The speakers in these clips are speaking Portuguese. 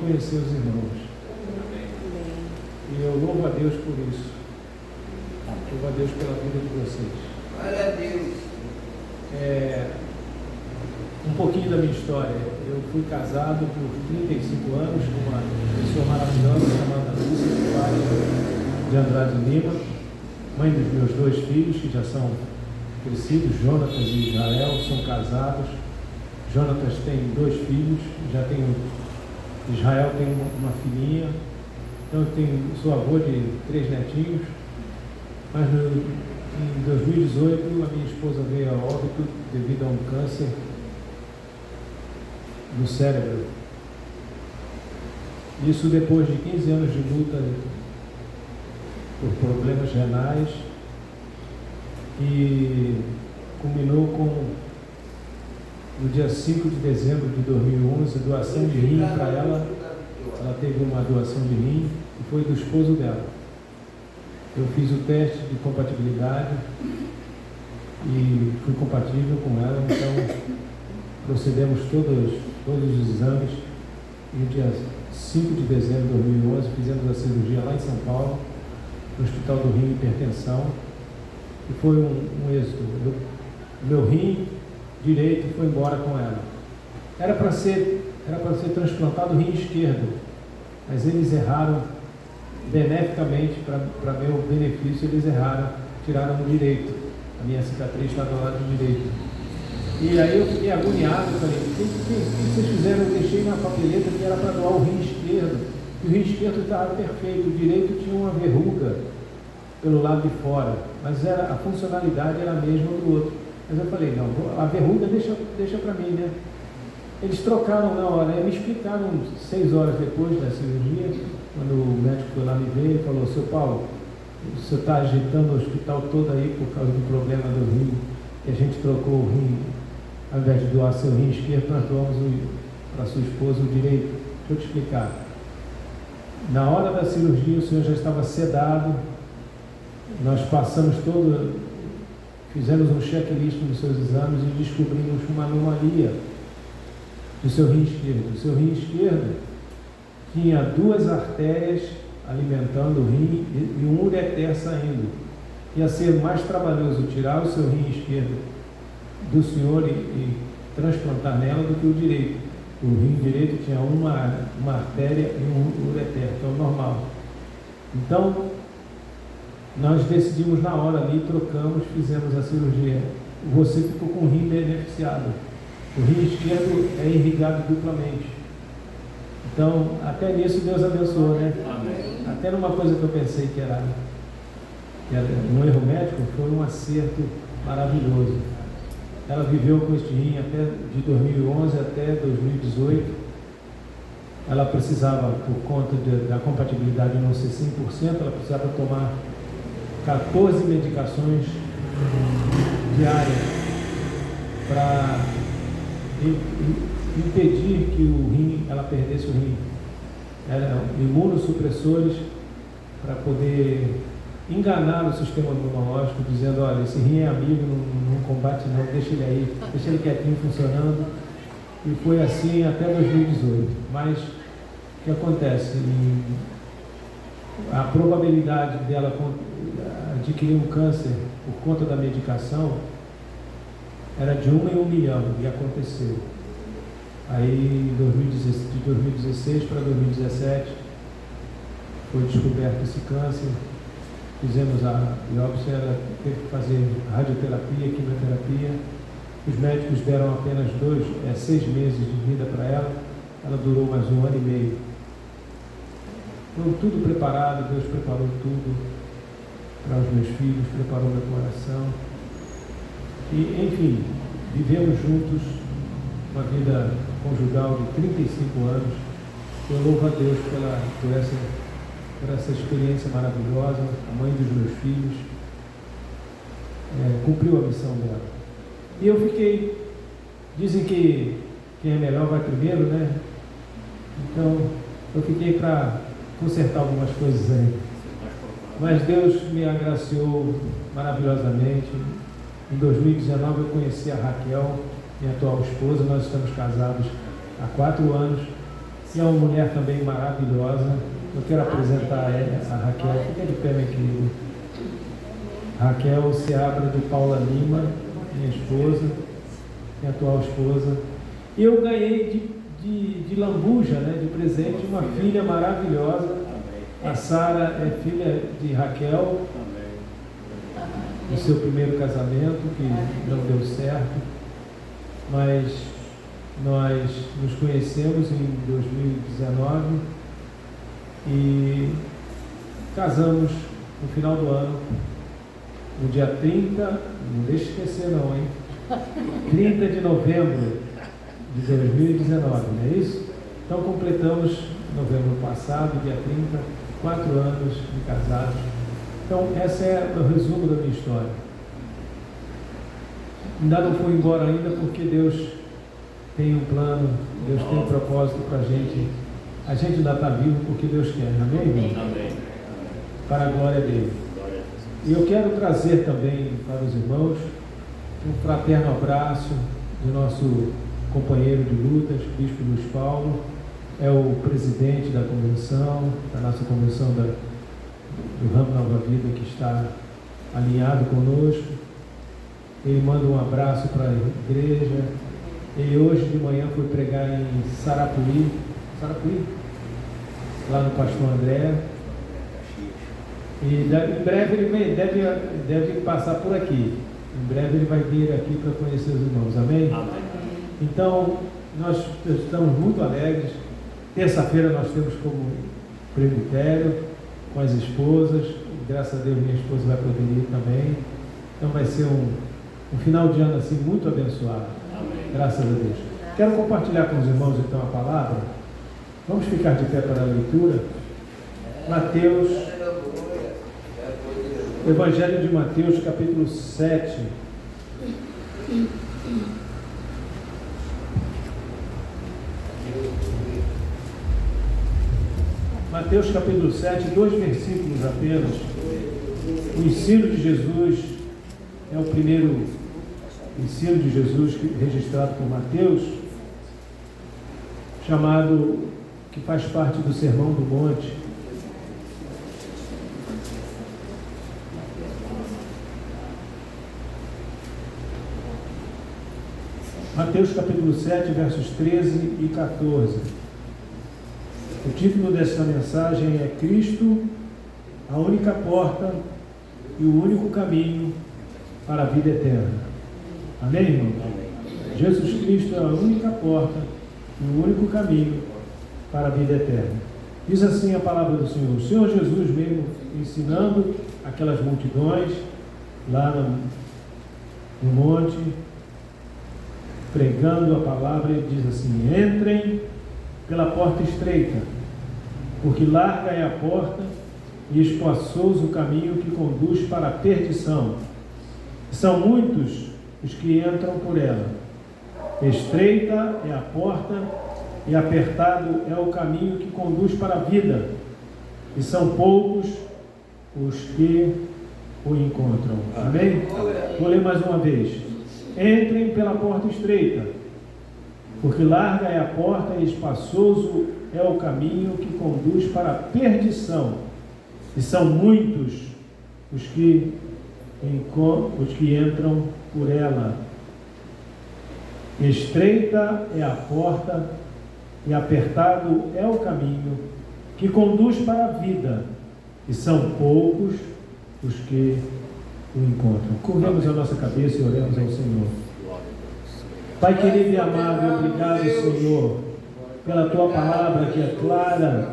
conhecer os irmãos. E eu louvo a Deus por isso. Louvo a Deus pela vida de vocês. Glória a Deus. Um pouquinho da minha história. Eu fui casado por 35 anos com uma pessoa maravilhosa chamada Lúcia de Andrade Lima, mãe dos meus 2 filhos, que já são crescidos, Jonatas e Israel, são casados. Jonatas tem 2 filhos, Israel tem uma filhinha. Então eu sou avô de 3 netinhos. Mas em 2018 a minha esposa veio a óbito devido a um câncer no cérebro. Isso depois de 15 anos de luta por problemas renais, e culminou no dia 5 de dezembro de 2011, doação de rim para ela. Ela teve uma doação de rim e foi do esposo dela. Eu fiz o teste de compatibilidade e fui compatível com ela, então procedemos todos os exames. E no dia 5 de dezembro de 2011 fizemos a cirurgia lá em São Paulo, no Hospital do Rim e Hipertensão, e foi um êxito. Meu rim direito foi embora com ela. Era para ser transplantado o rim esquerdo, mas eles erraram beneficamente, para meu benefício, eles erraram, tiraram o direito. A minha cicatriz está do lado direito. E aí eu fiquei agoniado, falei, o que vocês fizeram? Eu deixei na papeleta que era para doar o rim esquerdo, e o rim esquerdo estava perfeito, o direito tinha uma verruga pelo lado de fora, mas a funcionalidade era a mesma do outro. Mas eu falei, não, a verruga deixa para mim, né? Eles trocaram na hora, me explicaram 6 horas depois da cirurgia, quando o médico foi lá me ver e falou, seu Paulo, o senhor está agitando o hospital todo aí por causa do problema do rim, que a gente trocou o rim, ao invés de doar seu rim esquerdo, nós doamos para sua esposa o direito. Deixa eu te explicar. Na hora da cirurgia, o senhor já estava sedado, nós fizemos um checklist nos seus exames e descobrimos uma anomalia do seu rim esquerdo. O seu rim esquerdo tinha 2 artérias alimentando o rim e um ureter saindo. Ia ser mais trabalhoso tirar o seu rim esquerdo do senhor e transplantar nela do que o direito. O rim direito tinha uma artéria e um ureter, que é o normal. Então, nós decidimos na hora ali, trocamos, fizemos a cirurgia. Você ficou com o rim beneficiado. O rim esquerdo é irrigado duplamente. Então, até nisso Deus abençoou, né? Amém. Até numa coisa que eu pensei que era um erro médico, foi um acerto maravilhoso. Ela viveu com este rim até de 2011 até 2018. Ela precisava, por conta da compatibilidade não ser 100%, ela precisava tomar 14 medicações diárias para impedir que ela perdesse o rim. Eram imunossupressores para poder enganar o sistema imunológico, dizendo, olha, esse rim é amigo, não combate não, deixa ele aí, deixa ele quietinho funcionando. E foi assim até 2018. Mas o que acontece? A probabilidade dela adquirir um câncer por conta da medicação era de 1 em 1 milhão, e aconteceu. Aí, de 2016 para 2017, foi descoberto esse câncer, fizemos a biópsia, ela teve que fazer radioterapia, quimioterapia. Os médicos deram apenas 6 meses de vida para ela, ela durou mais 1 ano e meio. Foi tudo preparado, Deus preparou tudo para os meus filhos, preparou meu coração. E, enfim, vivemos juntos uma vida conjugal de 35 anos. Eu louvo a Deus por essa experiência maravilhosa. A mãe dos meus filhos cumpriu a missão dela. E eu fiquei, dizem que quem é melhor vai primeiro, né? Então, eu fiquei para consertar algumas coisas aí. Mas Deus me agraciou maravilhosamente. Em 2019 eu conheci a Raquel, minha atual esposa. Nós estamos casados há 4 anos E é uma mulher também maravilhosa. Eu quero apresentar a Raquel. Fica de pé, minha querida. Raquel Seabra de Paula Lima, minha esposa, minha atual esposa. E eu ganhei de lambuja, né, de presente, uma filha maravilhosa. A Sara é filha de Raquel, do seu primeiro casamento, que não deu certo, mas nós nos conhecemos em 2019 e casamos no final do ano, no dia 30, não deixe esquecer não, hein? 30 de novembro de 2019, não é isso? Então completamos novembro passado, dia 30, 4 anos de casados. Então esse é o resumo da minha história. Ainda não fui embora ainda porque Deus tem um plano, Deus tem um propósito para a gente. A gente ainda está vivo porque Deus quer, amém, irmão? Amém. Para a glória dele. E eu quero trazer também para os irmãos um fraterno abraço do nosso companheiro de lutas, Bispo Luiz Paulo, é o presidente da convenção, da nossa convenção do Ramo Nova Vida, que está alinhado conosco. Ele manda um abraço para a igreja. Ele hoje de manhã foi pregar em Sarapuí, lá no Pastor André. E em breve ele deve passar por aqui. Em breve ele vai vir aqui para conhecer os irmãos. Amém? Amém. Então, nós estamos muito alegres. Terça-feira nós temos como presbitério com as esposas. Graças a Deus minha esposa vai poder ir também. Então vai ser um final de ano assim muito abençoado. Amém. Graças a Deus. Quero compartilhar com os irmãos então a palavra. Vamos ficar de pé para a leitura. Mateus, Evangelho de Mateus, capítulo 7. Mateus capítulo 7, 2 versículos apenas. O ensino de Jesus é o primeiro ensino de Jesus registrado por Mateus, chamado, que faz parte do Sermão do Monte. Mateus capítulo 7, versos 13 e 14. O título desta mensagem é Cristo, a única porta e o único caminho para a vida eterna. Amém, irmãos? Jesus Cristo é a única porta e o único caminho para a vida eterna. Diz assim a palavra do Senhor. O Senhor Jesus veio ensinando aquelas multidões lá no monte, pregando a palavra. Ele diz assim: entrem pela porta estreita, porque larga é a porta e espaçoso o caminho que conduz para a perdição. São muitos os que entram por ela. Estreita é a porta e apertado é o caminho que conduz para a vida, e são poucos os que o encontram. Amém? Vou ler mais uma vez. Entrem pela porta estreita, porque larga é a porta e espaçoso é o caminho que conduz para a perdição, e são muitos os que entram por ela. Estreita é a porta e apertado é o caminho que conduz para a vida, e são poucos os que o encontram. Curvemos a nossa cabeça e oremos ao Senhor. Pai querido e amado, obrigado, Senhor, pela Tua palavra que é clara,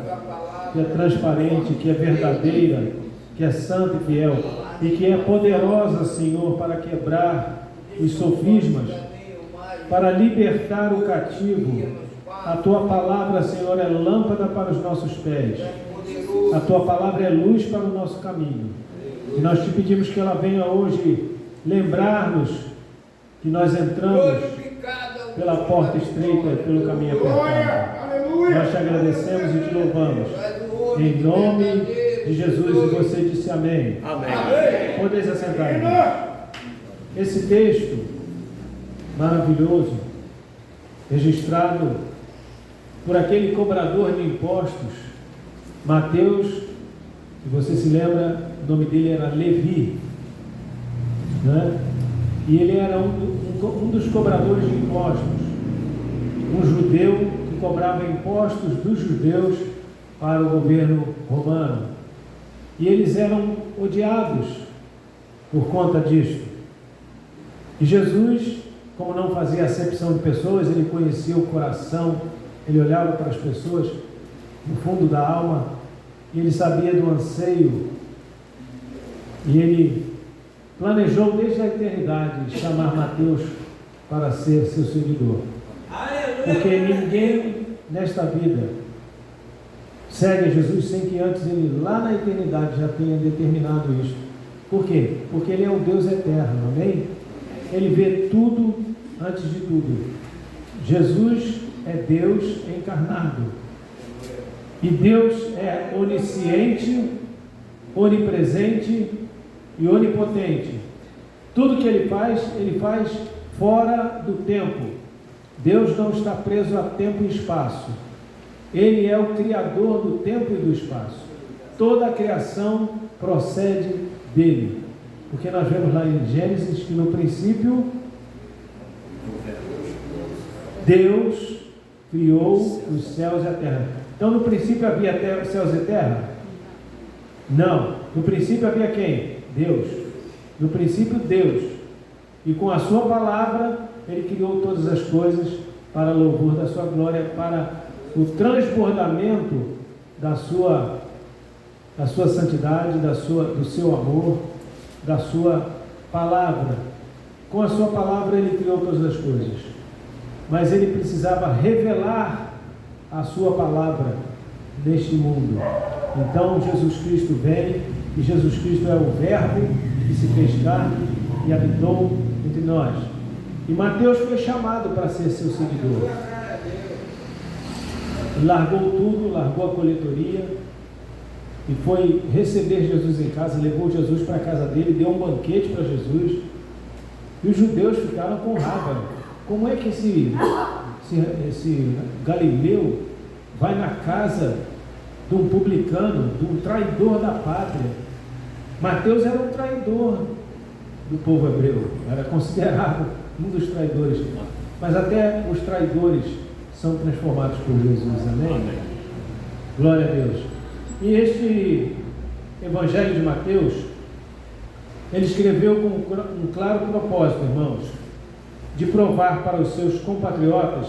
que é transparente, que é verdadeira, que é santa e fiel, e que é poderosa, Senhor, para quebrar os sofismas, para libertar o cativo. A Tua palavra, Senhor, é lâmpada para os nossos pés. A Tua palavra é luz para o nosso caminho. E nós te pedimos que ela venha hoje lembrar-nos que nós entramos pela porta estreita e pelo caminho apertado. Nós te agradecemos e te louvamos. Em nome de Jesus. E você disse amém. Amém. Podeis assentar, irmãos. Esse texto maravilhoso, registrado por aquele cobrador de impostos, Mateus, se você se lembra, o nome dele era Levi, né? E ele era um dos cobradores de impostos, um judeu que cobrava impostos dos judeus para o governo romano. E eles eram odiados por conta disto. E Jesus, como não fazia acepção de pessoas, ele conhecia o coração, ele olhava para as pessoas no fundo da alma, e ele sabia do anseio, e ele planejou desde a eternidade chamar Mateus para ser seu seguidor. Porque ninguém nesta vida segue a Jesus sem que antes ele, lá na eternidade, já tenha determinado isto. Por quê? Porque ele é um Deus eterno, amém? Ele vê tudo antes de tudo. Jesus é Deus encarnado. E Deus é onisciente, onipresente e onipotente. Tudo que ele faz fora do tempo. Deus não está preso a tempo e espaço. Ele é o Criador do tempo e do espaço. Toda a criação procede dele. Porque nós vemos lá em Gênesis que no princípio Deus criou os céus e a terra. Então no princípio havia céus e terra? Não. No princípio havia quem? Deus. No princípio Deus. E com a sua palavra ele criou todas as coisas para louvor da sua glória, para o transbordamento da sua santidade, do seu amor, da sua palavra. Com a sua palavra ele criou todas as coisas, mas ele precisava revelar a sua palavra neste mundo. Então Jesus Cristo vem, e Jesus Cristo é o Verbo que se fez carne e habitou entre nós. E Mateus foi chamado para ser seu seguidor. Ele largou tudo, largou a coletoria e foi receber Jesus em casa, levou Jesus para a casa dele, deu um banquete para Jesus. E os judeus ficaram com raiva. Como é que esse Galileu vai na casa de um publicano, de um traidor da pátria? Mateus era um traidor do povo hebreu, era considerado um dos traidores, mas até os traidores são transformados por Jesus, amém? Glória a Deus. E este Evangelho de Mateus, ele escreveu com um claro propósito, irmãos, de provar para os seus compatriotas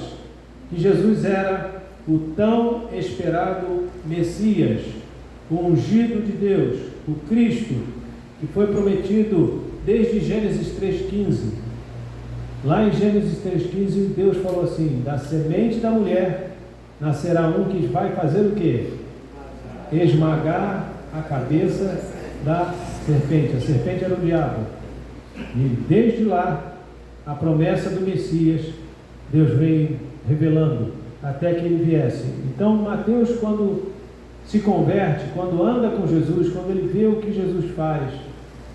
que Jesus era o tão esperado Messias, o ungido de Deus, o Cristo, que foi prometido desde Gênesis 3,15. Lá em Gênesis 3,15, Deus falou assim: da semente da mulher nascerá um que vai fazer o quê? Esmagar a cabeça da serpente. A serpente era o diabo. E desde lá, a promessa do Messias, Deus veio revelando até que ele viesse. Então Mateus, quando se converte, quando anda com Jesus, quando ele vê o que Jesus faz,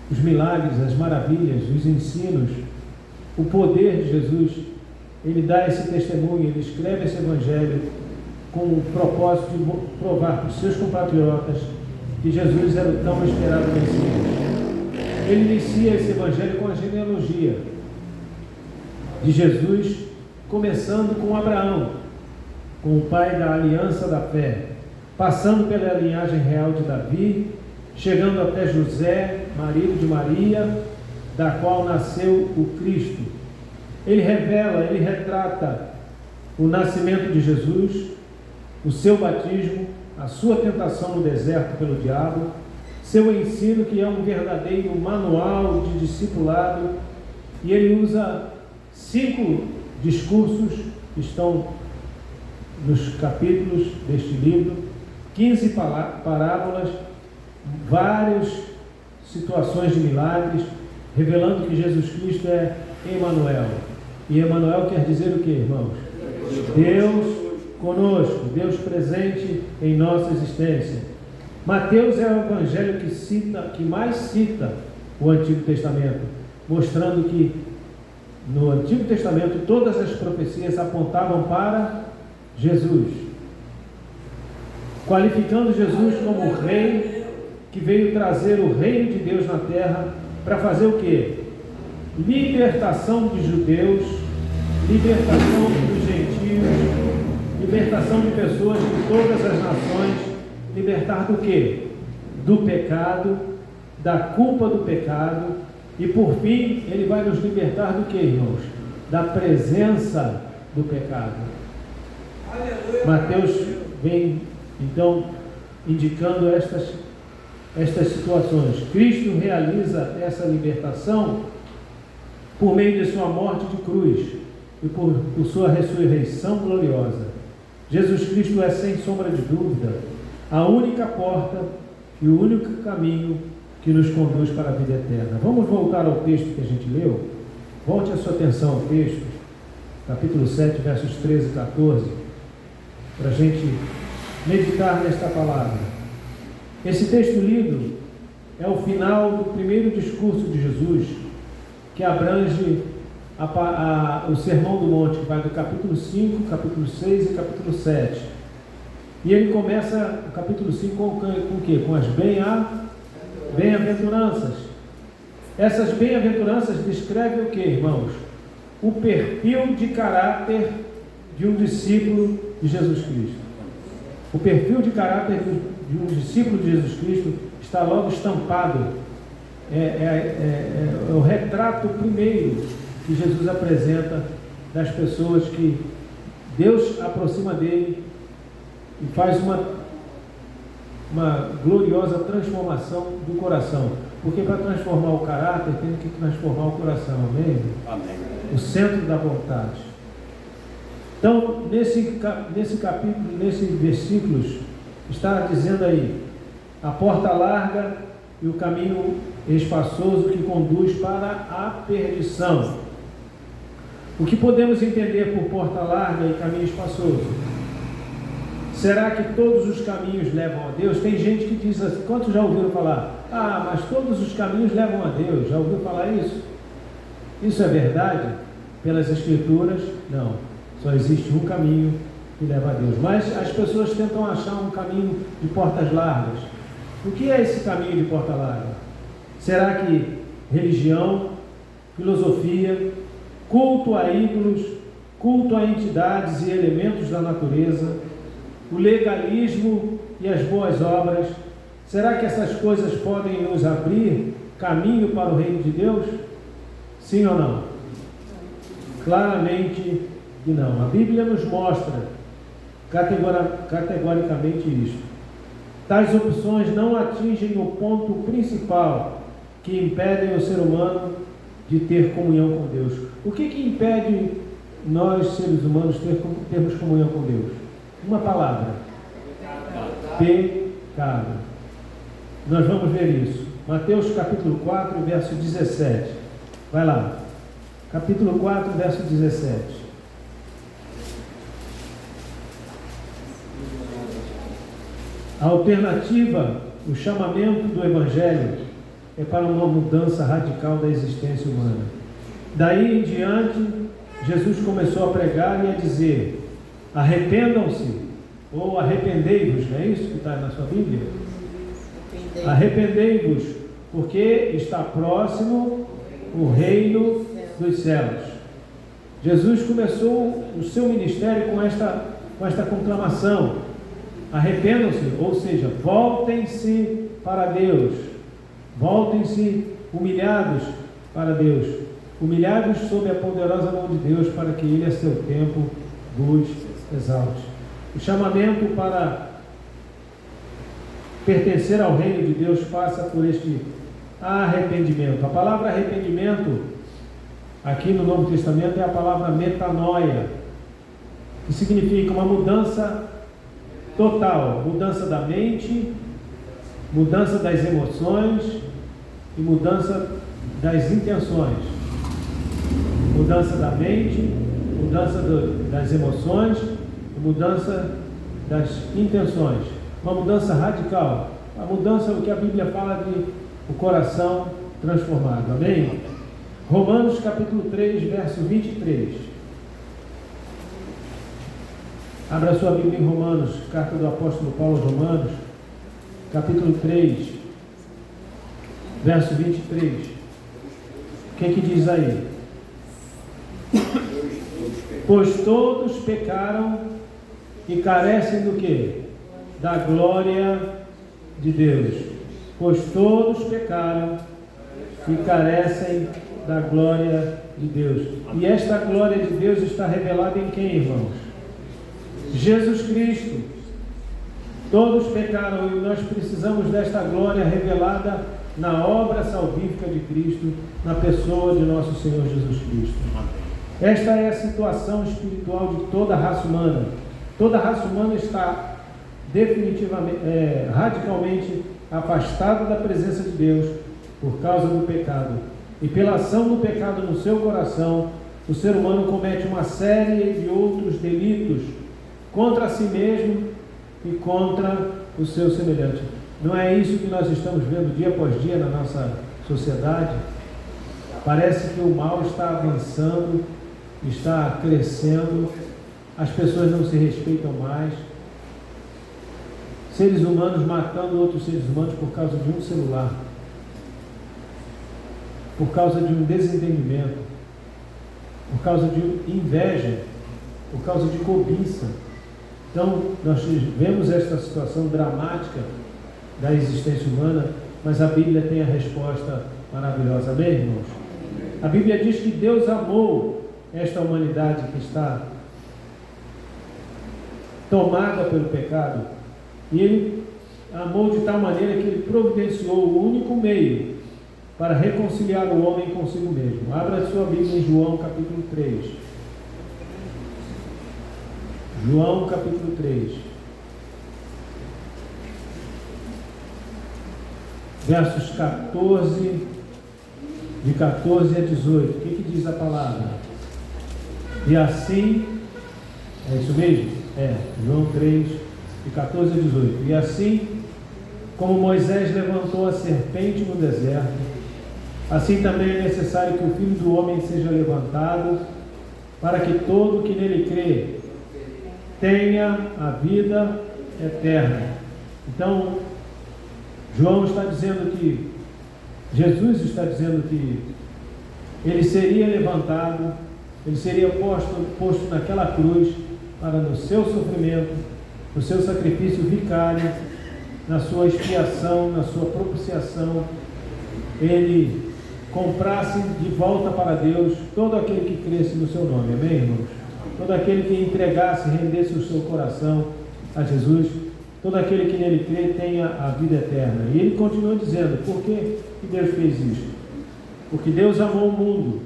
os milagres, as maravilhas, os ensinos, o poder de Jesus, ele dá esse testemunho, ele escreve esse evangelho com o propósito de provar para os seus compatriotas que Jesus era o tão esperado Messias. Ele inicia esse evangelho com a genealogia de Jesus, começando com Abraão, com o pai da aliança da fé, passando pela linhagem real de Davi, chegando até José, marido de Maria, da qual nasceu o Cristo. Ele revela, ele retrata o nascimento de Jesus, o seu batismo, a sua tentação no deserto pelo diabo, seu ensino, que é um verdadeiro manual de discipulado, e ele usa 5 discursos que estão nos capítulos deste livro, 15 parábolas, várias situações de milagres, revelando que Jesus Cristo é Emanuel. E Emanuel quer dizer o que, irmãos? Deus conosco, Deus presente em nossa existência. Mateus é o evangelho que mais cita o Antigo Testamento, mostrando que no Antigo Testamento todas as profecias apontavam para Jesus. qualificando Jesus como o rei que veio trazer o reino de Deus na terra para fazer o quê? Libertação de judeus, libertação dos gentios, libertação de pessoas de todas as nações, libertar do quê? Do pecado, da culpa do pecado, e por fim, ele vai nos libertar do quê, irmãos? Da presença do pecado. Mateus vem, então, indicando estas situações. Cristo realiza essa libertação por meio de sua morte de cruz e por sua ressurreição gloriosa. Jesus Cristo é, sem sombra de dúvida, a única porta e o único caminho que nos conduz para a vida eterna. Vamos voltar ao texto que a gente leu? Volte a sua atenção ao texto, capítulo 7, versos 13 e 14, para a gente meditar nesta palavra. Esse texto lido é o final do primeiro discurso de Jesus, que abrange o Sermão do Monte, que vai do capítulo 5, capítulo 6 e capítulo 7. E ele começa o capítulo 5 com o quê? Com as bem-aventuranças. Essas bem-aventuranças descrevem o quê, irmãos? O perfil de caráter de um discípulo de Jesus Cristo. O perfil de caráter de um discípulo de Jesus Cristo está logo estampado. É o retrato primeiro que Jesus apresenta das pessoas que Deus aproxima dele e faz uma gloriosa transformação do coração. Porque para transformar o caráter tem que transformar o coração, amém? Amém. O centro da vontade. Então, nesse capítulo, nesses versículos, está dizendo aí: a porta larga e o caminho espaçoso que conduz para a perdição. O que podemos entender por porta larga e caminho espaçoso? Será que todos os caminhos levam a Deus? Tem gente que diz assim, quantos já ouviram falar? Mas todos os caminhos levam a Deus. Já ouviu falar isso? Isso é verdade? Pelas Escrituras? Não. Só existe um caminho que leva a Deus. Mas as pessoas tentam achar um caminho de portas largas. O que é esse caminho de porta larga? Será que religião, filosofia, culto a ídolos, culto a entidades e elementos da natureza, o legalismo e as boas obras, será que essas coisas podem nos abrir caminho para o reino de Deus? Sim ou não? Claramente que não. A Bíblia nos mostra categoricamente isto. Tais opções não atingem o ponto principal que impedem o ser humano de ter comunhão com Deus. O que impede nós, seres humanos, termos comunhão com Deus? Uma palavra: pecado. Nós vamos ver isso. Mateus capítulo 4, verso 17. Vai lá. Capítulo 4, verso 17. A alternativa, o chamamento do Evangelho é para uma mudança radical da existência humana. Daí em diante, Jesus começou a pregar e a dizer: arrependam-se, ou arrependei-vos, não é isso que está na sua Bíblia? Arrependei-vos, porque está próximo o reino dos céus. Jesus começou o seu ministério com esta conclamação: arrependam-se, ou seja, voltem-se para Deus, voltem-se humilhados para Deus, humilhados sob a poderosa mão de Deus, para que Ele a seu tempo vos exalte. O chamamento para pertencer ao reino de Deus passa por este arrependimento. A palavra arrependimento aqui no Novo Testamento é a palavra metanoia, que significa uma mudança total, mudança da mente, mudança das emoções e mudança das intenções. Mudança da mente, mudança das emoções e mudança das intenções. Uma mudança radical. A mudança, o que a Bíblia fala de o coração transformado. Amém? Romanos capítulo 3, verso 23. Abra sua Bíblia em Romanos, carta do apóstolo Paulo aos Romanos, capítulo 3, verso 23. O que diz aí? Pois todos pecaram e carecem do quê? Da glória de Deus. Pois todos pecaram e carecem da glória de Deus. E esta glória de Deus está revelada em quem, irmãos? Jesus Cristo. Todos pecaram e nós precisamos desta glória revelada na obra salvífica de Cristo, na pessoa de nosso Senhor Jesus Cristo. Esta é a situação espiritual de toda a raça humana. Toda a raça humana está definitivamente, radicalmente afastada da presença de Deus por causa do pecado. E pela ação do pecado no seu coração, o ser humano comete uma série de outros delitos contra si mesmo e contra o seu semelhante. Não é isso que nós estamos vendo dia após dia na nossa sociedade? Parece que o mal está avançando, está crescendo, as pessoas não se respeitam mais, seres humanos matando outros seres humanos por causa de um celular, por causa de um desentendimento, por causa de inveja, por causa de cobiça. Então, nós vemos esta situação dramática da existência humana, mas a Bíblia tem a resposta maravilhosa. Amém, irmãos? A Bíblia diz que Deus amou esta humanidade que está tomada pelo pecado, e Ele amou de tal maneira que Ele providenciou o único meio para reconciliar o homem consigo mesmo. Abra sua Bíblia em João capítulo 3. João capítulo 3, versos 14, de 14 a 18. O que diz a palavra? E assim, é isso mesmo? João 3, de 14 a 18. E assim, como Moisés levantou a serpente no deserto, assim também é necessário que o Filho do Homem seja levantado, para que todo que nele crê tenha a vida eterna. Então, João está dizendo que, Jesus está dizendo que ele seria levantado, ele seria posto naquela cruz para, no seu sofrimento, no seu sacrifício vicário, na sua expiação, na sua propiciação, ele comprasse de volta para Deus todo aquele que cresce no seu nome. Amém, irmãos? Todo aquele que entregasse, rendesse o seu coração a Jesus, todo aquele que nele crê tenha a vida eterna. E ele continua dizendo, por que Deus fez isso? Porque Deus amou o mundo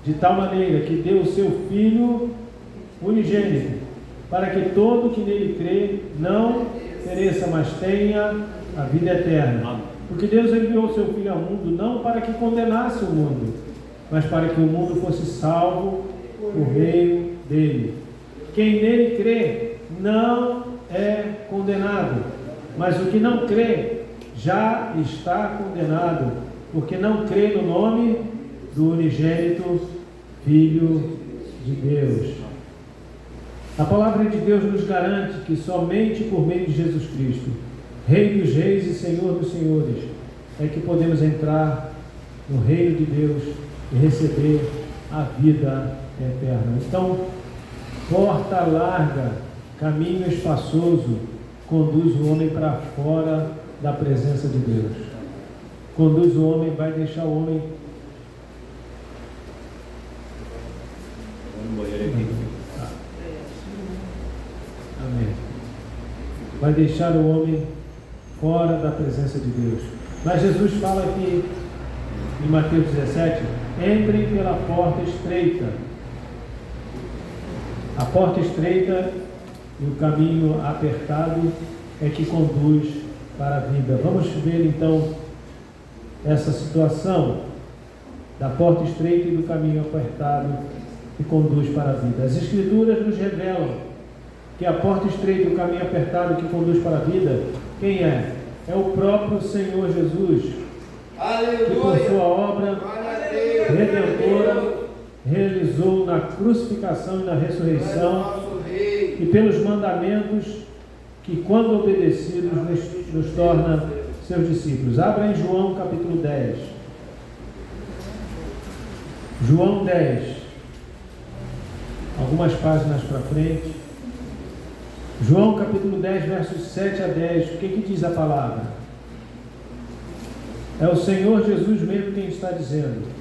de tal maneira que deu o seu Filho unigênito, para que todo que nele crê não pereça, mas tenha a vida eterna. Porque Deus enviou o seu Filho ao mundo não para que condenasse o mundo, mas para que o mundo fosse salvo por meio dele. Quem nele crê não é condenado, mas o que não crê já está condenado, porque não crê no nome do unigênito Filho de Deus. A palavra de Deus nos garante que somente por meio de Jesus Cristo, Rei dos Reis e Senhor dos Senhores, é que podemos entrar no reino de Deus e receber a vida eterna. Então, porta larga, caminho espaçoso, conduz o homem para fora da presença de Deus. Conduz o homem, vai deixar o homem. Amém. Vai deixar o homem fora da presença de Deus. Mas Jesus fala aqui em Mateus 17: entrem pela porta estreita. A porta estreita e o caminho apertado é que conduz para a vida. Vamos ver então essa situação da porta estreita e do caminho apertado que conduz para a vida. As Escrituras nos revelam que a porta estreita e o caminho apertado que conduz para a vida, quem é? É o próprio Senhor Jesus. Aleluia. Que por sua obra redentora realizou na crucificação e na ressurreição e pelos mandamentos que, quando obedecidos, nos torna seus discípulos. Abra em João capítulo 10. João 10. Algumas páginas para frente. João capítulo 10, versos 7 a 10. O que diz a palavra? É o Senhor Jesus mesmo quem está dizendo.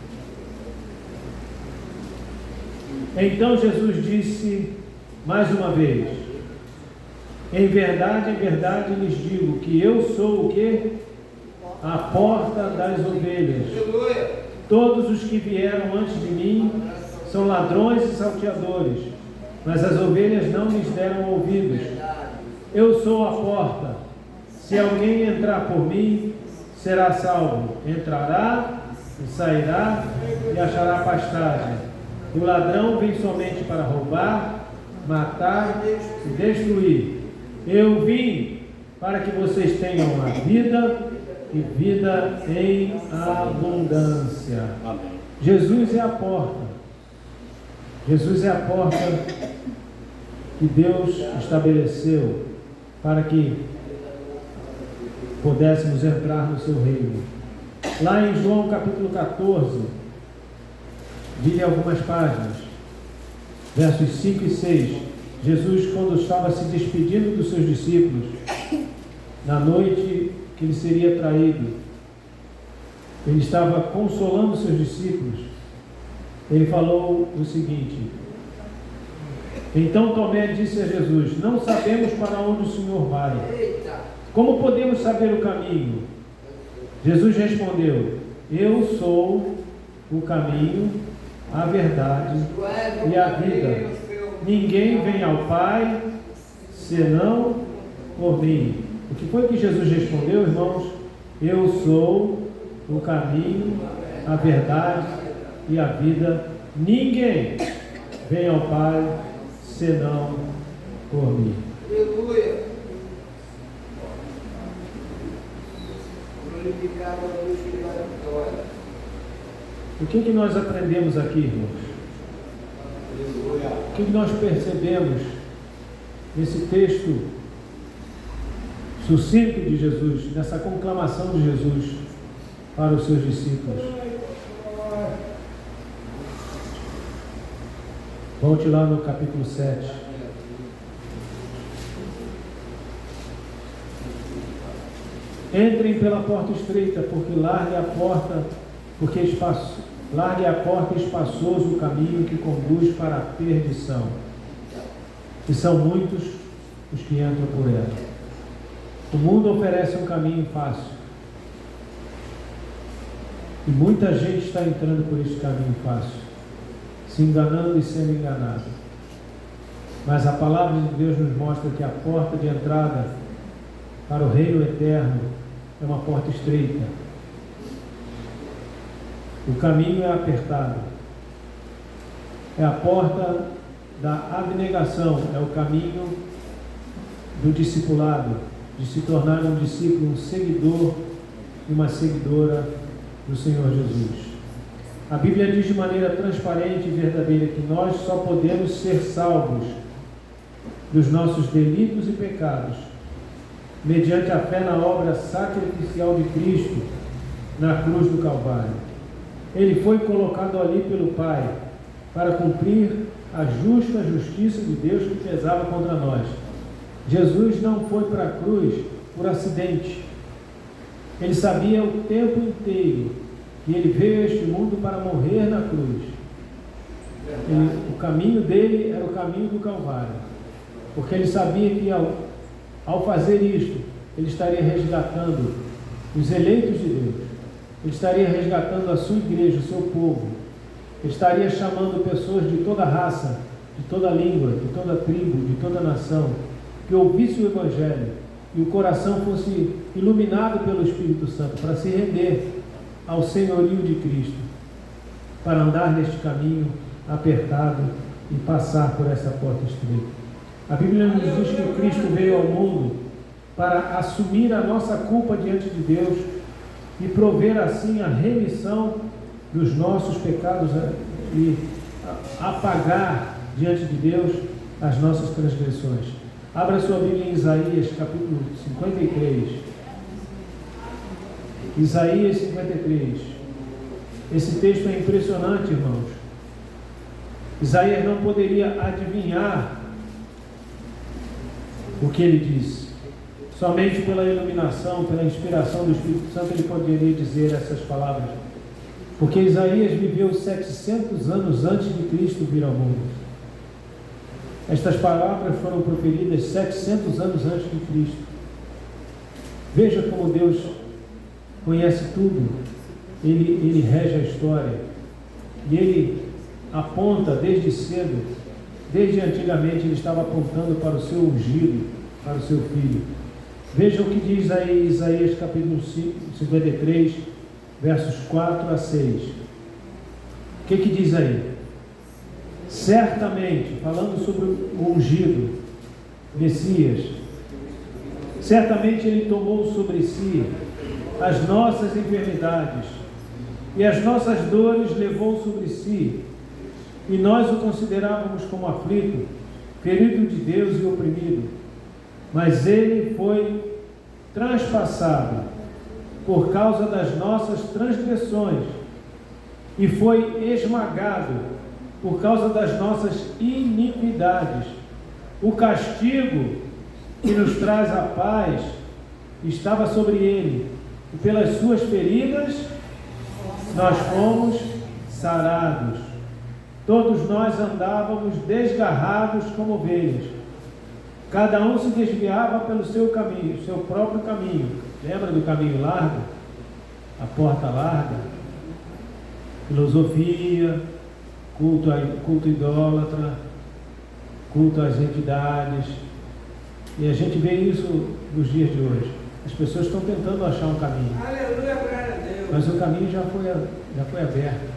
Então Jesus disse mais uma vez: em verdade lhes digo que eu sou o quê? A porta das ovelhas. Todos os que vieram antes de mim são ladrões e salteadores, mas as ovelhas não lhes deram ouvidos. Eu sou a porta. Se alguém entrar por mim, será salvo. Entrará e sairá e achará pastagem. O ladrão vem somente para roubar, matar e destruir. Eu vim para que vocês tenham a vida e vida em abundância. Amém. Jesus é a porta. Jesus é a porta que Deus estabeleceu para que pudéssemos entrar no seu reino. Lá em João capítulo 14, vire algumas páginas, versos 5 e 6, Jesus, quando estava se despedindo dos seus discípulos, na noite que ele seria traído, ele estava consolando seus discípulos. Ele falou o seguinte: então Tomé disse a Jesus: não sabemos para onde o Senhor vai. Como podemos saber o caminho? Jesus respondeu: eu sou o caminho, a verdade e a vida. Ninguém vem ao Pai senão por mim. O que foi que Jesus respondeu, irmãos? Eu sou o caminho, a verdade e a vida. Ninguém vem ao Pai senão por mim. Aleluia. Glorificado a Deus pela vitória. O que nós aprendemos aqui, irmãos? Aleluia. O que nós percebemos nesse texto sucinto de Jesus, nessa conclamação de Jesus para os seus discípulos? Volte lá no capítulo 7. Entrem pela porta estreita, porque larga a porta e espaçoso o caminho que conduz para a perdição. E são muitos os que entram por ela. O mundo oferece um caminho fácil. E muita gente está entrando por esse caminho fácil, se enganando e sendo enganado. Mas a palavra de Deus nos mostra que a porta de entrada para o reino eterno é uma porta estreita. O caminho é apertado. É a porta da abnegação, é o caminho do discipulado, de se tornar um discípulo, um seguidor e uma seguidora do Senhor Jesus. A Bíblia diz de maneira transparente e verdadeira que nós só podemos ser salvos dos nossos delitos e pecados mediante a fé na obra sacrificial de Cristo na cruz do Calvário. Ele foi colocado ali pelo Pai para cumprir a justa justiça de Deus que pesava contra nós. Jesus não foi para a cruz por acidente. Ele sabia o tempo inteiro que ele veio a este mundo para morrer na cruz. O caminho dele era o caminho do Calvário, porque ele sabia que ao fazer isto, ele estaria resgatando os eleitos de Deus, ele estaria resgatando a sua igreja, o seu povo, ele estaria chamando pessoas de toda raça, de toda língua, de toda tribo, de toda nação, que ouvisse o Evangelho e o coração fosse iluminado pelo Espírito Santo para se render ao senhorio de Cristo, para andar neste caminho apertado e passar por essa porta estreita. A Bíblia nos diz que Cristo veio ao mundo para assumir a nossa culpa diante de Deus e prover assim a remissão dos nossos pecados e apagar diante de Deus as nossas transgressões. Abra sua Bíblia em Isaías, capítulo 53. Isaías 53. Esse texto é impressionante, irmãos. Isaías não poderia adivinhar o que ele disse. Somente pela iluminação, pela inspiração do Espírito Santo, ele poderia dizer essas palavras. Porque Isaías viveu 700 anos antes de Cristo vir ao mundo. Estas palavras foram proferidas 700 anos antes de Cristo. Veja como Deus conhece tudo. Ele rege a história. E Ele aponta desde cedo, desde antigamente, Ele estava apontando para o seu ungido, para o seu filho. Veja o que diz aí Isaías capítulo 53, versos 4 a 6. O que diz aí? Certamente, falando sobre o ungido, Messias, certamente Ele tomou sobre si as nossas enfermidades e as nossas dores levou sobre si, e nós o considerávamos como aflito, ferido de Deus e oprimido, mas Ele foi transpassado por causa das nossas transgressões e foi esmagado por causa das nossas iniquidades. O castigo que nos traz a paz estava sobre Ele, e pelas suas feridas nós fomos sarados. Todos nós andávamos desgarrados como ovelhas, cada um se desviava pelo seu caminho, seu próprio caminho. Lembra do caminho largo? A porta larga? Filosofia, culto idólatra, culto às entidades. E a gente vê isso nos dias de hoje. As pessoas estão tentando achar um caminho. Aleluia, glória a Deus. Mas o caminho já foi aberto.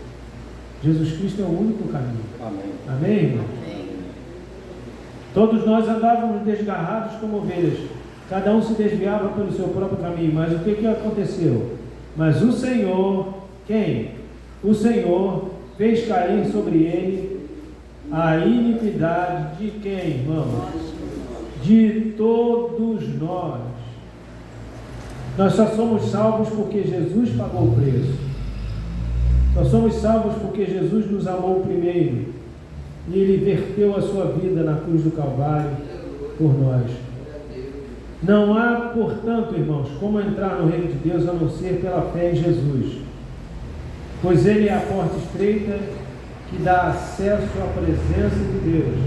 Jesus Cristo é o único caminho. Amém. Amém, irmão? Amém. Todos nós andávamos desgarrados como ovelhas, cada um se desviava pelo seu próprio caminho. Mas o que aconteceu? Mas o Senhor, quem? O Senhor fez cair sobre ele a iniquidade de quem, irmãos? De todos nós. Nós só somos salvos porque Jesus pagou o preço. Só somos salvos porque Jesus nos amou primeiro e Ele verteu a sua vida na cruz do Calvário por nós. Não há, portanto, irmãos, como entrar no reino de Deus a não ser pela fé em Jesus, pois Ele é a porta estreita que dá acesso à presença de Deus.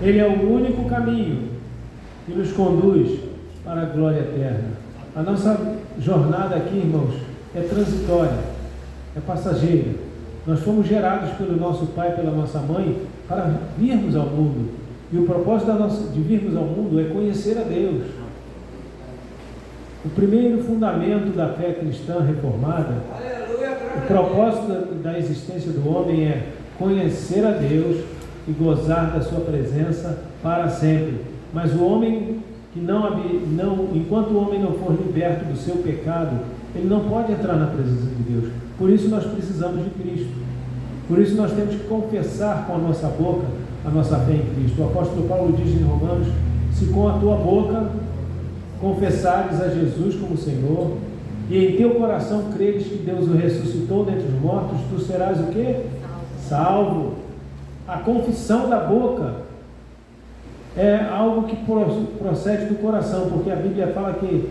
Ele é o único caminho que nos conduz para a glória eterna. A nossa jornada aqui, irmãos, é transitória, é passageira. Nós fomos gerados pelo nosso pai e pela nossa mãe para virmos ao mundo. E o propósito de virmos ao mundo é conhecer a Deus. O primeiro fundamento da fé cristã reformada, o propósito da existência do homem é conhecer a Deus e gozar da sua presença para sempre. Mas o homem que enquanto o homem não for liberto do seu pecado, ele não pode entrar na presença de Deus. Por isso nós precisamos de Cristo. Por isso nós temos que confessar com a nossa boca a nossa fé em Cristo. O apóstolo Paulo diz em Romanos: se com a tua boca confessares a Jesus como Senhor, e em teu coração creres que Deus o ressuscitou dentre os mortos, tu serás o quê? Salvo. A confissão da boca é algo que procede do coração, porque a Bíblia fala que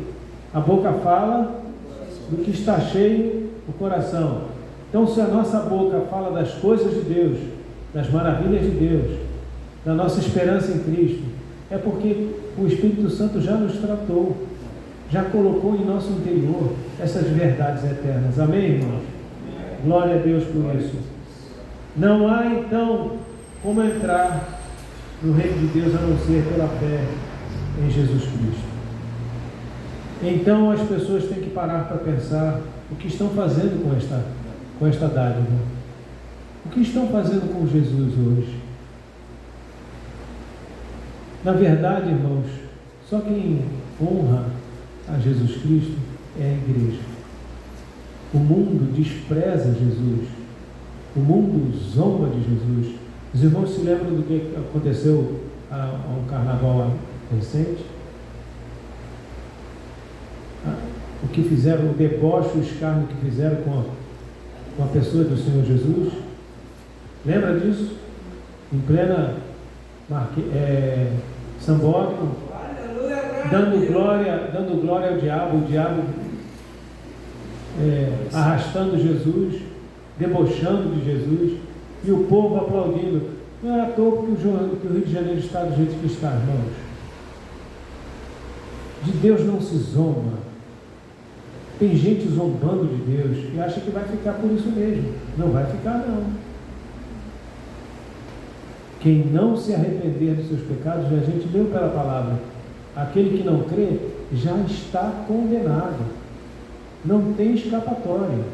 a boca fala do que está cheio o coração. Então, se a nossa boca fala das coisas de Deus, das maravilhas de Deus, da nossa esperança em Cristo, é porque o Espírito Santo já nos tratou, já colocou em nosso interior essas verdades eternas. Amém, irmãos? Glória a Deus por isso. Não há, então, como entrar no reino de Deus a não ser pela fé em Jesus Cristo. Então as pessoas têm que parar para pensar o que estão fazendo com esta dádiva. O que estão fazendo com Jesus hoje? Na verdade, irmãos, só quem honra a Jesus Cristo é a igreja. O mundo despreza Jesus. O mundo zomba de Jesus. Os irmãos se lembram do que aconteceu a um carnaval recente? O que fizeram, o deboche, o escárnio que fizeram com a pessoa do Senhor Jesus? Lembra disso? Em plena Sambódromo, dando glória ao diabo, o diabo arrastando Jesus, debochando de Jesus, e o povo aplaudindo. Não é à toa que o Rio de Janeiro está do jeito que está, irmãos. De Deus não se zomba. Tem gente zombando de Deus e acha que vai ficar por isso mesmo. Não vai ficar, não. Quem não se arrepender dos seus pecados, a gente leu pela palavra, aquele que não crê já está condenado. Não tem escapatória.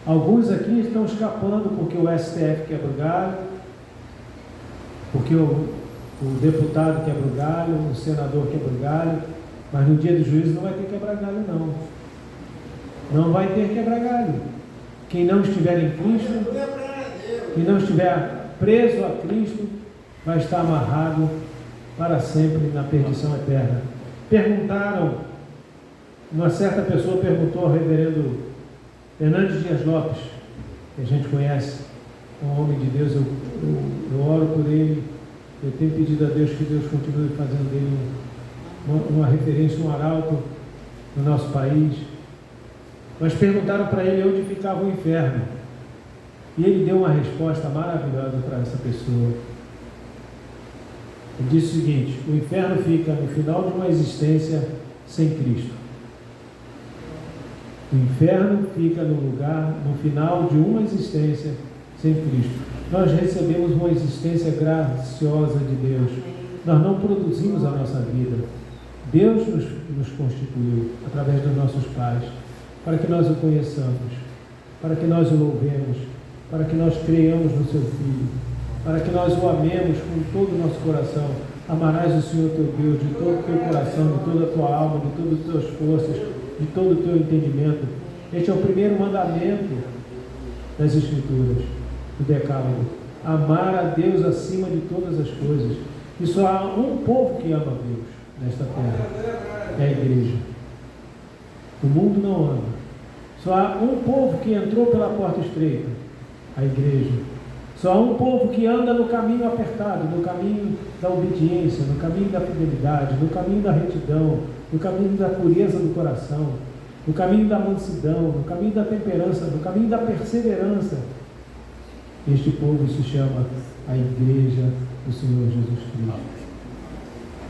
Alguns aqui estão escapando porque o STF quebra o galho, porque o deputado quebra o galho, o senador quebra o galho, mas no dia do juízo não vai ter quebrar galho, não. Não vai ter quebrar galho. Quem não estiver em Cristo, quem não estiver preso a Cristo, vai estar amarrado para sempre na perdição eterna. Perguntaram, uma certa pessoa perguntou ao reverendo Hernandes Dias Lopes, que a gente conhece, um homem de Deus, eu oro por ele, eu tenho pedido a Deus que Deus continue fazendo dele uma referência, um arauto no nosso país. Mas perguntaram para ele onde ficava o inferno, e ele deu uma resposta maravilhosa para essa pessoa. Ele disse o seguinte: o inferno fica no final de uma existência sem Cristo. O inferno fica no final de uma existência sem Cristo. Nós recebemos uma existência graciosa de Deus. Nós não produzimos a nossa vida. Deus nos constituiu através dos nossos pais, para que nós o conheçamos, para que nós o louvemos, para que nós creiamos no seu Filho, para que nós o amemos com todo o nosso coração. Amarás o Senhor teu Deus de todo o teu coração, de toda a tua alma, de todas as tuas forças, de todo o teu entendimento. Este é o primeiro mandamento das Escrituras, do Decálogo. Amar a Deus acima de todas as coisas. E só há um povo que ama a Deus nesta terra, é a igreja. O mundo não ama. Só há um povo que entrou pela porta estreita, a igreja. Só há um povo que anda no caminho apertado, no caminho da obediência, no caminho da fidelidade, no caminho da retidão, no caminho da pureza do coração, no caminho da mansidão, no caminho da temperança, no caminho da perseverança. Este povo se chama a Igreja do Senhor Jesus Cristo.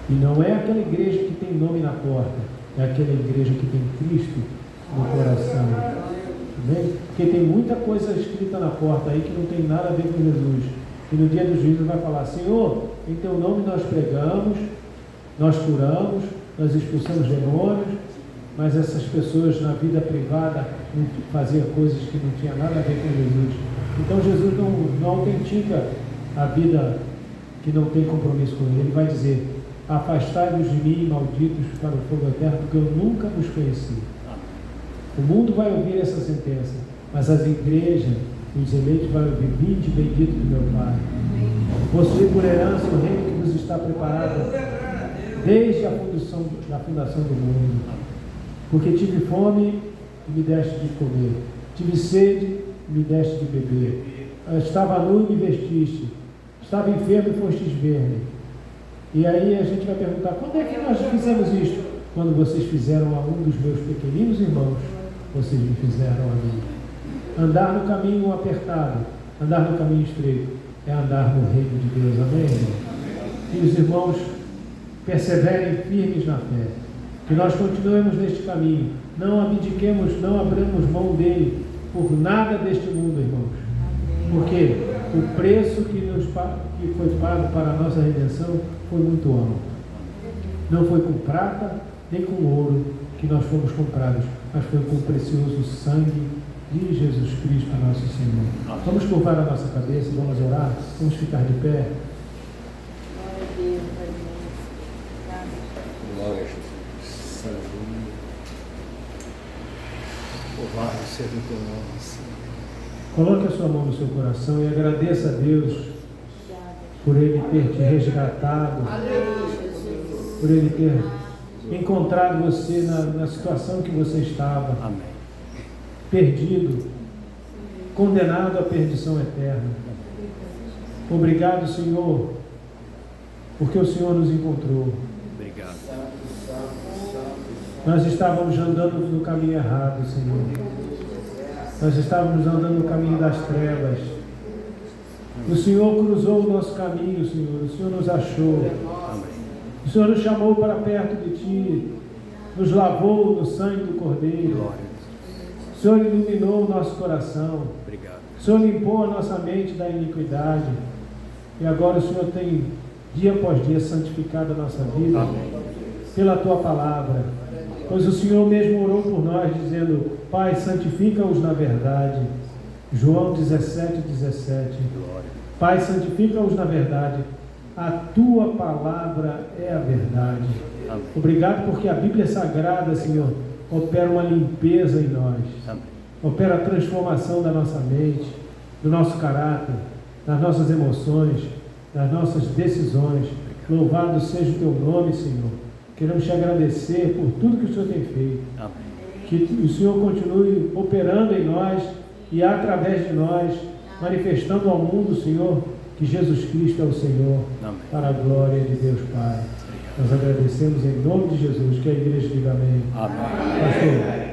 E não é aquela igreja que tem nome na porta, é aquela igreja que tem Cristo no coração. Amém? Porque tem muita coisa escrita na porta aí que não tem nada a ver com Jesus. E no dia do juízo vai falar: Senhor, em teu nome nós pregamos, nós curamos, nós expulsamos demônios, mas essas pessoas na vida privada faziam coisas que não tinham nada a ver com Jesus. Então Jesus não autentica a vida que não tem compromisso com ele. Ele vai dizer: afastai-vos de mim, malditos, para o fogo eterno, porque eu nunca vos conheci. O mundo vai ouvir essa sentença, mas as igrejas, os eleitos, vão ouvir: vinde, bendito do meu Pai. Possuí por herança o reino que vos está preparado desde a fundação do mundo. Porque tive fome e me deste de comer, tive sede e me deste de beber, eu estava nu e me vestiste, estava enfermo e fostes ver-me. E aí a gente vai perguntar: quando é que nós fizemos isto? Quando vocês fizeram a um dos meus pequeninos irmãos, vocês me fizeram a mim. Andar no caminho apertado, andar no caminho estreito, é andar no reino de Deus. Amém? Que os irmãos perseverem firmes na fé, que nós continuemos neste caminho, não abdiquemos, não abramos mão dele por nada deste mundo, irmãos, porque o preço que foi pago para a nossa redenção foi muito alto. Não foi com prata nem com ouro que nós fomos comprados, mas foi com o precioso sangue de Jesus Cristo, nosso Senhor. Vamos curvar a nossa cabeça, vamos orar, vamos ficar de pé. Glória a Jesus. Louvado seja o teu nome, Senhor. Coloque a sua mão no seu coração e agradeça a Deus por Ele ter te resgatado, por Ele ter encontrado você na situação que você estava. Amém. Perdido, condenado à perdição eterna. Obrigado, Senhor, porque o Senhor nos encontrou. Obrigado. Nós estávamos andando no caminho errado, Senhor. Nós estávamos andando no caminho das trevas. O Senhor cruzou o nosso caminho, Senhor. O Senhor nos achou. Amém. O Senhor nos chamou para perto de Ti. Nos lavou no sangue do Cordeiro. Glória. O Senhor iluminou o nosso coração. Obrigado. O Senhor limpou a nossa mente da iniquidade. E agora o Senhor tem, dia após dia, santificado a nossa vida. Amém. Pela Tua palavra. Pois o Senhor mesmo orou por nós, dizendo: Pai, santifica-os na verdade. João 17, 17. Glória. Pai, santifica-os na verdade. A Tua palavra é a verdade. Amém. Obrigado porque a Bíblia Sagrada, Senhor, opera uma limpeza em nós. Amém. Opera a transformação da nossa mente, do nosso caráter, das nossas emoções, das nossas decisões. Louvado seja o Teu nome, Senhor. Queremos Te agradecer por tudo que o Senhor tem feito. Amém. Que o Senhor continue operando em nós e através de nós, manifestando ao mundo, Senhor, que Jesus Cristo é o Senhor. Amém. Para a glória de Deus Pai. Nós agradecemos em nome de Jesus. Que a igreja diga amém. Amém. Pastor.